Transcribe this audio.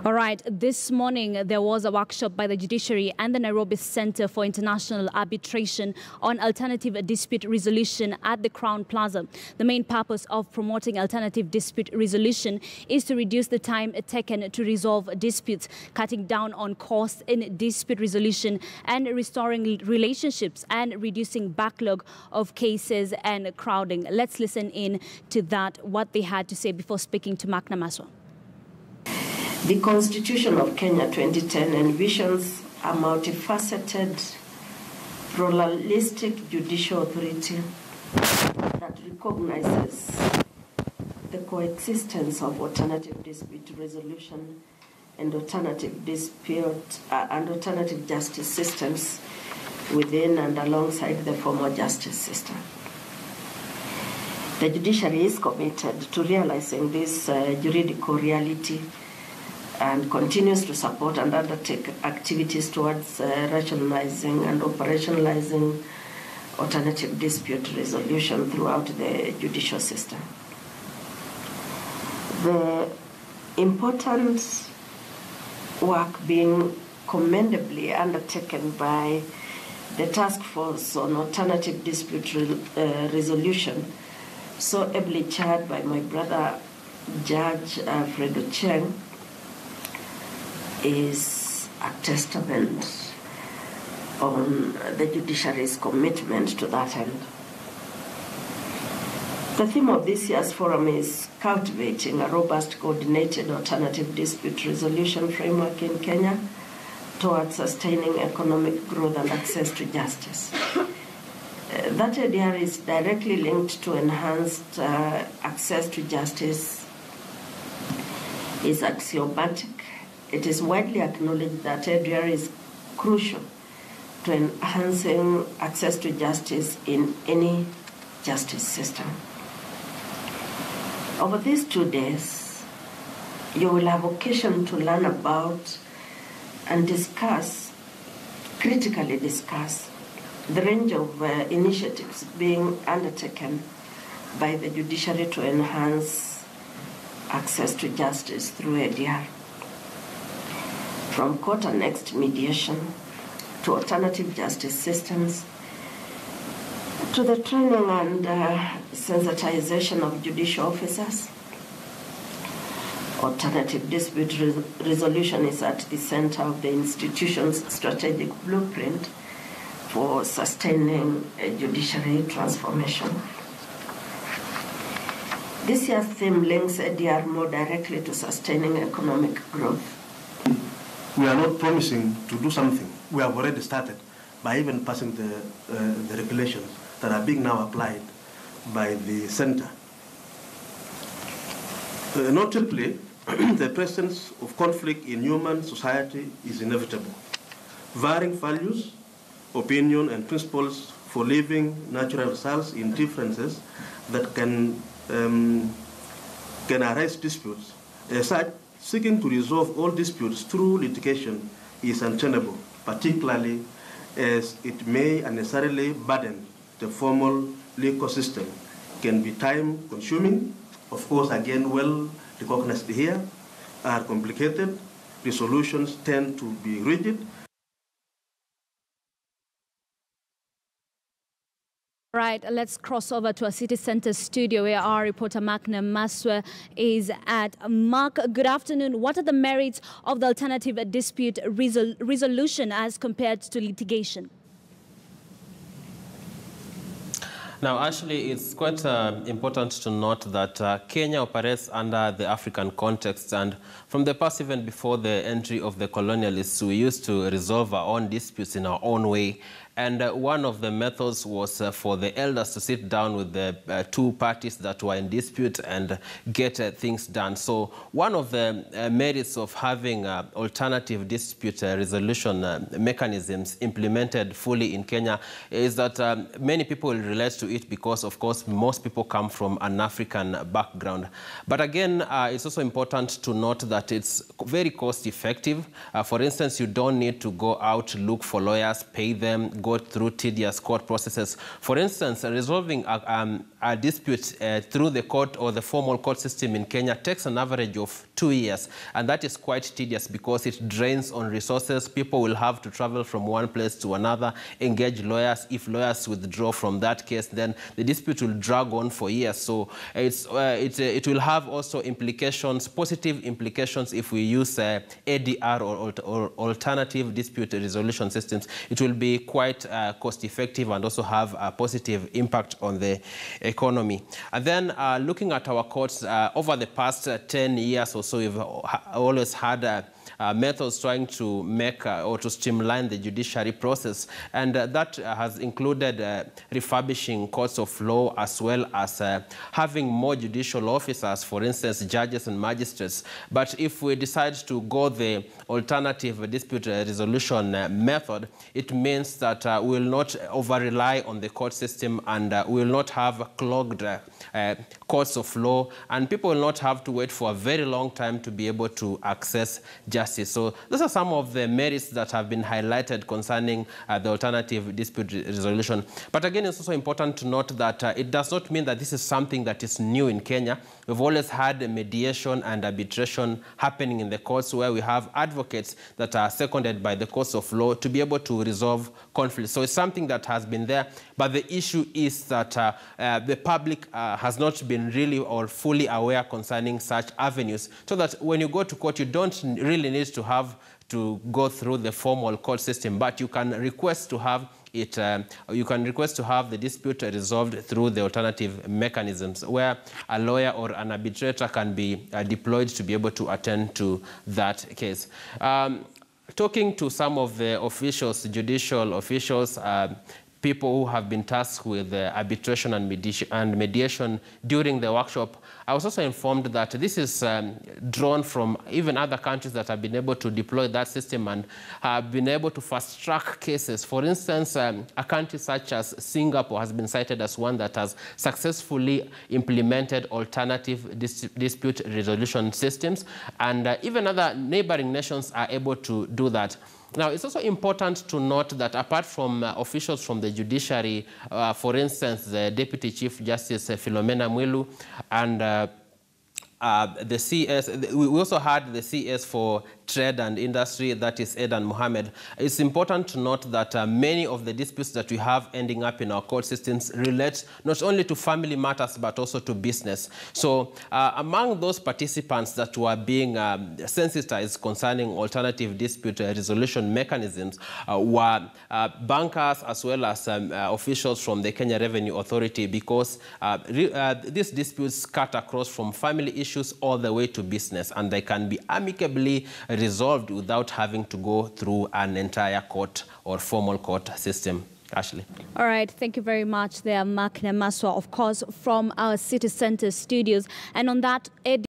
All right, this morning there was a workshop by the Judiciary and the Nairobi Center for International Arbitration on alternative dispute resolution at the Crown Plaza. The main purpose of promoting alternative dispute resolution is to reduce the time taken to resolve disputes, cutting down on costs in dispute resolution and restoring relationships and reducing backlog of cases and crowding. Let's listen in to that, what they had to say before speaking to Mark Namaswa. The Constitution of Kenya 2010 envisions a multifaceted, pluralistic judicial authority that recognizes the coexistence of alternative dispute resolution and alternative justice systems within and alongside the formal justice system. The judiciary is committed to realizing this juridical reality and continues to support and undertake activities towards rationalizing and operationalizing alternative dispute resolution throughout the judicial system. The important work being commendably undertaken by the Task Force on Alternative Dispute Resolution, so ably chaired by my brother, Judge Fredo Cheng, is a testament on the judiciary's commitment to that end. The theme of this year's forum is cultivating a robust, coordinated alternative dispute resolution framework in Kenya towards sustaining economic growth and access to justice. That idea is directly linked to enhanced access to justice, is axiomatic. It is widely acknowledged that ADR is crucial to enhancing access to justice in any justice system. Over these 2 days, you will have occasion to learn about and critically discuss, the range of initiatives being undertaken by the judiciary to enhance access to justice through ADR. From court-annexed mediation to alternative justice systems, to the training and sensitization of judicial officers, alternative dispute resolution is at the center of the institution's strategic blueprint for sustaining a judiciary transformation. This year's theme links ADR more directly to sustaining economic growth. We are not promising to do something. We have already started by even passing the regulations that are being now applied by the center. Notably, the presence of conflict in human society is inevitable. Varying values, opinion, and principles for living natural results in differences that can arise disputes. As such, seeking to resolve all disputes through litigation is untenable, particularly as it may unnecessarily burden the formal legal system, can be time-consuming, of course, again, well recognized here, are complicated, resolutions tend to be rigid. Right, let's cross over to our city center studio where our reporter Mark Namaswa is at. Mark, good afternoon. What are the merits of the alternative dispute resolution as compared to litigation? Now, actually, it's quite important to note that Kenya operates under the African context, and from the past, even before the entry of the colonialists, we used to resolve our own disputes in our own way. And one of the methods was for the elders to sit down with the two parties that were in dispute and get things done. So one of the merits of having alternative dispute resolution mechanisms implemented fully in Kenya is that many people relate to it because, of course, most people come from an African background. But again, it's also important to note that it's very cost effective. For instance, you don't need to go out, look for lawyers, pay them, go through tedious court processes. For instance, resolving a dispute through the court or the formal court system in Kenya takes an average of 2 years, and that is quite tedious because it drains on resources. People will have to travel from one place to another, engage lawyers. If lawyers withdraw from that case, then the dispute will drag on for years. So it will have also implications, positive implications, if we use ADR or alternative dispute resolution systems. It will be quite cost-effective and also have a positive impact on the economy. And then looking at our courts, over the past 10 years or so, we've always had methods trying to make or to streamline the judiciary process, and that has included refurbishing courts of law, as well as having more judicial officers, for instance, judges and magistrates. But if we decide to go the alternative dispute resolution method, it means that we will not over-rely on the court system, and we will not have clogged courts of law, and people will not have to wait for a very long time to be able to access justice. So those are some of the merits that have been highlighted concerning the alternative dispute resolution. But again, it's also important to note that it does not mean that this is something that is new in Kenya. We've always had mediation and arbitration happening in the courts, where we have advocates that are seconded by the courts of law to be able to resolve conflicts. So it's something that has been there, but the issue is that the public has not been really or fully aware concerning such avenues, so that when you go to court, you don't really need to have to go through the formal court system, but you can request to have it. You can request to have the dispute resolved through the alternative mechanisms, where a lawyer or an arbitrator can be deployed to be able to attend to that case. Talking to some of the officials, judicial officials, people who have been tasked with arbitration and mediation during the workshop, I was also informed that this is drawn from even other countries that have been able to deploy that system and have been able to fast-track cases. For instance, a country such as Singapore has been cited as one that has successfully implemented alternative dispute resolution systems, and even other neighboring nations are able to do that. Now, it's also important to note that apart from officials from the judiciary, for instance, the Deputy Chief Justice Philomena Mwilu and the CS, we also had the CS for Trade and Industry, that is Edan Mohammed. It's important to note that many of the disputes that we have ending up in our court systems relate not only to family matters, but also to business. So among those participants that were being sensitized concerning alternative dispute resolution mechanisms were bankers, as well as officials from the Kenya Revenue Authority, because these disputes cut across from family issues all the way to business, and they can be amicably resolved without having to go through an entire court or formal court system. Ashley. All right. Thank you very much there, Mark Namaswa, of course, from our City Center studios. And on that,